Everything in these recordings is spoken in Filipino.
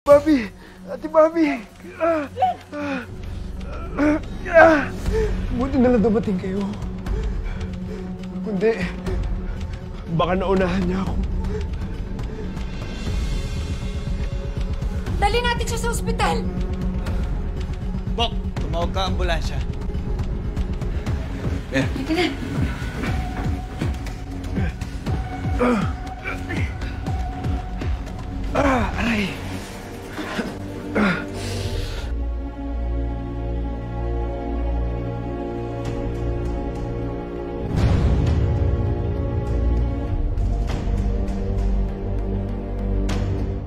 Bobby! Ate Bobby! Buti na lang dumating kayo. Kundi, baka naunahan niya ako. Dali natin siya sa ospital! Bok, tumawag ka ambulansya. Halika na. Aray!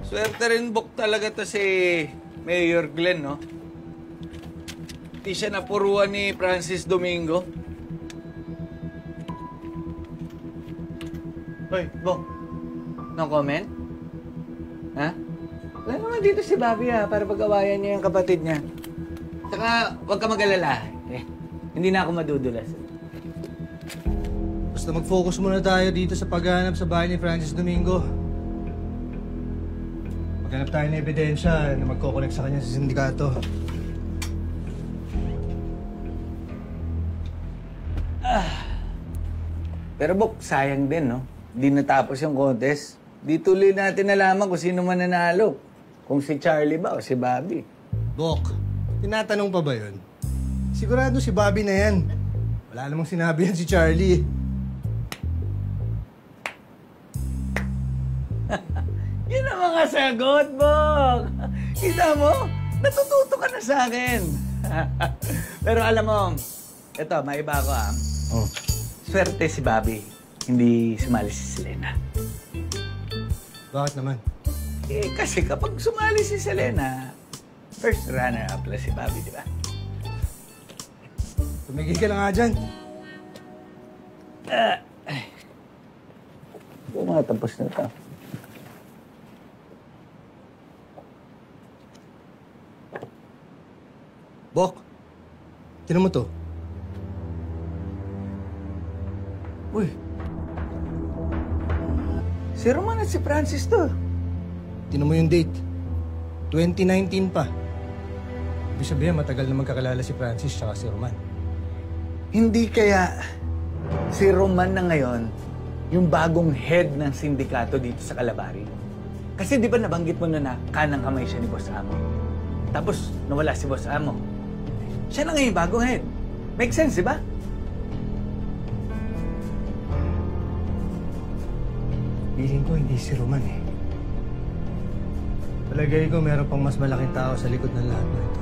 Swerte rin, Bok, talaga to si Mayor Glenn, no? Di siya napuruan ni Francis Domingo. Hoy, Bok. No comment? Ha? Wala naman dito si Bobby, ha, para pag-awayan niya yung kapatid niya. Saka, huwag ka mag-alala. Hindi na ako madudulas. Basta mag-focus muna tayo dito sa paghahanap sa bahay ni Francis Domingo. Maghanap tayo ng ebidensya na magkokonek sa kanya sa sindikato. Pero, Bok, sayang din, no? Di natapos yung contest. Di tuloy natin nalaman kung sino man nanalo. Kung si Charlie ba o si Bobby. Bok, tinatanong pa ba yun? Sigurado si Bobby na yan. Wala namang sinabi yan si Charlie. Yan ang mga sagot, Bok. Kita mo? Natututo ka na sa akin. Pero alam mo, ito, maiba ko, ah. Oh. Swerte si Bobby. Hindi sumali si Selena. Bakit naman? Kasi kapag sumali si Selena, first runner-up lang si Bobby, di ba? Tumigil ka na nga dyan. Pumatapos na ito. Bok, tinan mo to. Uy. Si Roman at si Francis to. Tinan mo yung date. 2019 pa. Ibig sabihin, matagal na magkakilala si Francis at si Roman. Hindi kaya si Roman na ngayon yung bagong head ng sindikato dito sa Calabari. Kasi di ba nabanggit mo na kanang kamay siya ni Boss Amo? Tapos nawala si Boss Amo. Siya na ngayon bagong head. Make sense, di ba? Feeling ko hindi si Roman eh. Palagay ko meron pang mas malaking tao sa likod ng lahat na ito.